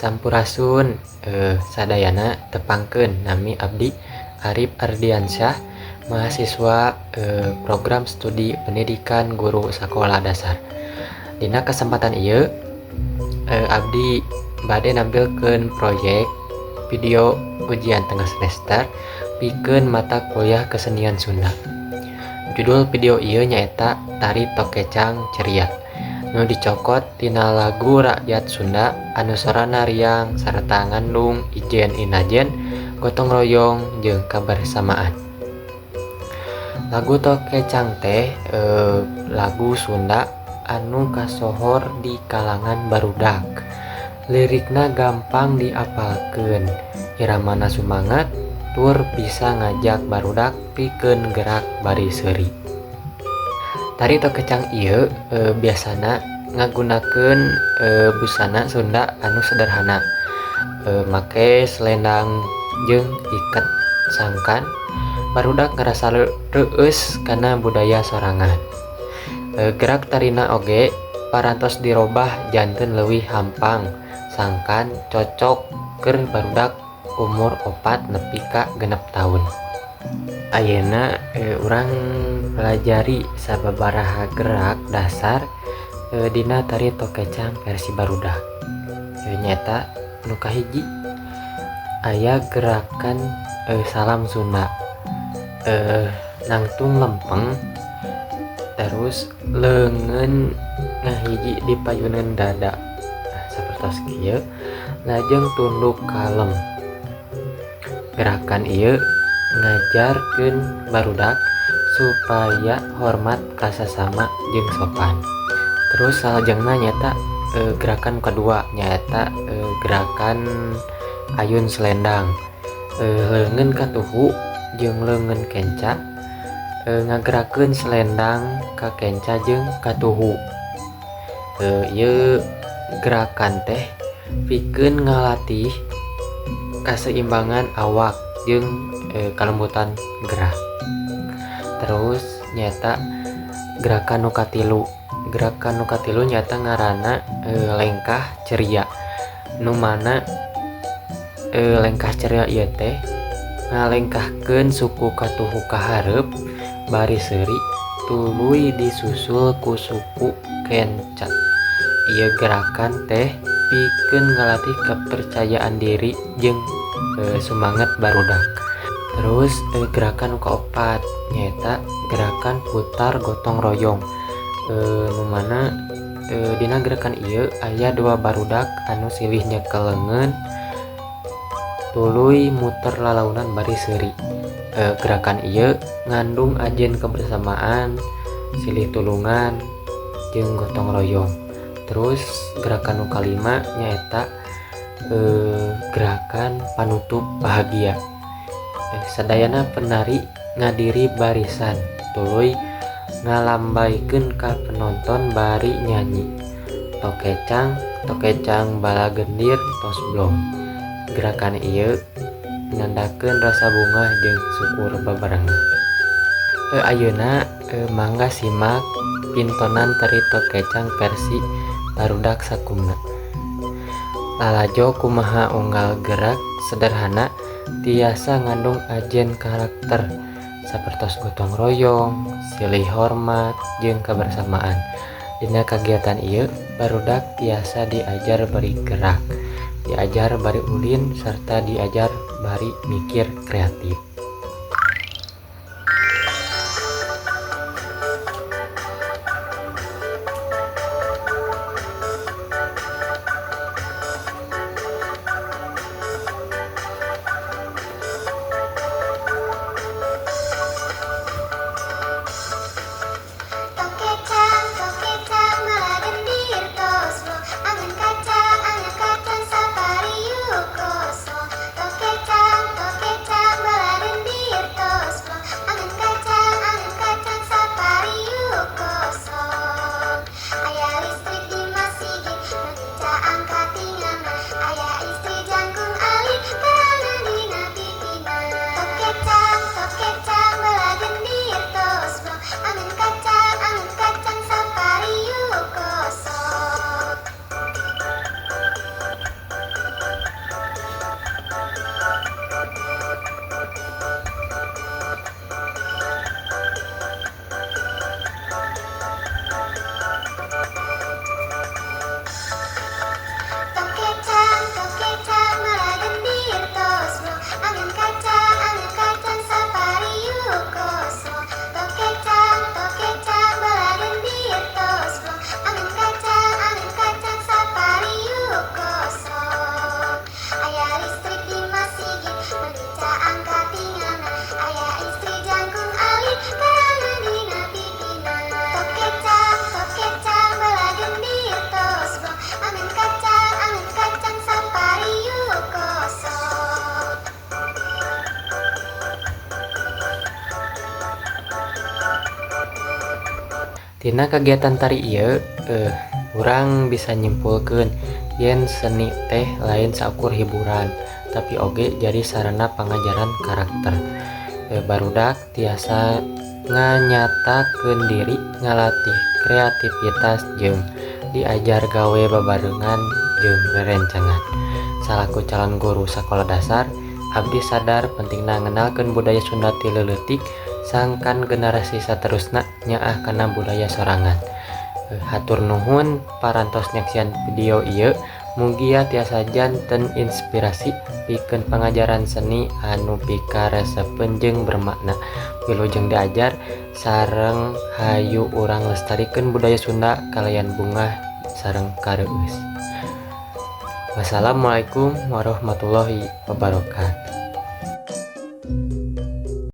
Sampurasun sadayana tepangkeun nami abdi Arif Ardiansyah, mahasiswa program studi pendidikan guru sekolah dasar. Dina kesempatan ieu abdi bade nampilkeun proyek video ujian tengah semester pikeun mata kuliah kesenian Sunda. Judul video ieu nyaeta Tari Tokecang Ceria, nu dicokot tina lagu rakyat Sunda anu sorana riang sarta ngandung ijen inajen, gotong royong jeung kabersamaan. Lagu Tokecang teh lagu Sunda anu kasohor di kalangan barudak. Lirikna gampang diapalkeun, iramana sumangat, tur bisa ngajak barudak pikeun gerak bari seuri. Tari Tokecang ieu biasana ngagunakeun busana Sunda anu sederhana, make selendang jeung iket sangkan. Barudak ngerasa reueus kana budaya sorangan. Gerak tarina oge parantos dirobah janten leuwih hampang, sangkan cocok keur barudak umur 4 nepi ka 6 tahun. Ayeuna urang pelajari sababaraha gerak dasar dina tari Tokecang versi barudak. Nyata nu kahiji aya gerakan salam Sunda, nangtung lempeng, terus leungeun ngahiji di payuneun dada sapertos kieu, lajeng tunduk kalem. Gerakan ieu ngajarkeun barudak supaya hormat ka sasama jeung sopan. Terus salajengna nyata gerakan kedua nyata gerakan ayun selendang, leungeun ka tuhu jeung leungeun kenca, ngagerakeun selendang ka kenca jeung ka tuhu. Ieu gerakan teh pikeun ngalatih kaseimbangan awak jeung kalembutan gerak. Terus nyata gerakan nu katilu. Gerakan nu katilu nyata ngaranna lengkah ceria. Nu mana lengkah ceria ieu teh ngalengkahkeun suku katuhu ka hareup bari seuri tuluy disusul ku suku kenca. Ieu gerakan teh pikeun ngalatih kepercayaan diri jeung sumanget barudak. Terus gerakan nu kaopat nyaeta gerakan putar gotong royong, nu mana dina gerakan ieu aya 2 barudak anu silih nyekel leungeun tuluy muter lalaunan bari seuri. Gerakan ieu ngandung ajen kebersamaan, silih tulungan jeung gotong royong. Terus gerakan nu kalima nyaeta gerakan panutup bahagia. Sadayana penari ngadiri barisan tuluy ngalambaikeun ka penonton bari nyanyi Tokecang Tokecang balagendir tos blong. Gerakan ieu nandakeun rasa bungah jeung syukur babarengan. Ayeuna mangga simak pintonan tari Tokecang versi barudak sakumna. Lalajo kumaha unggal gerak sederhana tiasa ngandung ajen karakter sapertos gotong royong, silih hormat jeung kebersamaan. Dina kagiatan ieu barudak tiasa diajar bari gerak, diajar bari ulin, serta diajar bari mikir kreatif. Tokecang, tokecang, balagendir tosmo, angan kacang sapariu kosmo. Tokecang, tokecang, balagendir Tina kegiatan tari ieu urang bisa nyimpulkeun yen seni teh lain saukur hiburan, tapi oge jadi sarana pangajaran karakter. Barudak tiasa nganyatakeun diri, ngalatih kreativitas jeung diajar gawe babarengan jeung rerencangan. Salaku calon guru sakola dasar, abdi sadar pentingna ngenalkeun budaya Sunda ti leuletik sangkan generasi saterusna nyaah kana budaya sorangan. Hatur nuhun parantos nyaksian video ieu, mugia tiasa janten inspirasi pikeun pangajaran seni anu pikaresepeun jeung bermakna. Wilujeng diajar sareng hayu urang lestarikeun budaya Sunda kalayan bungah sareng kareueus. Wassalamualaikum warahmatullahi wabarakatuh.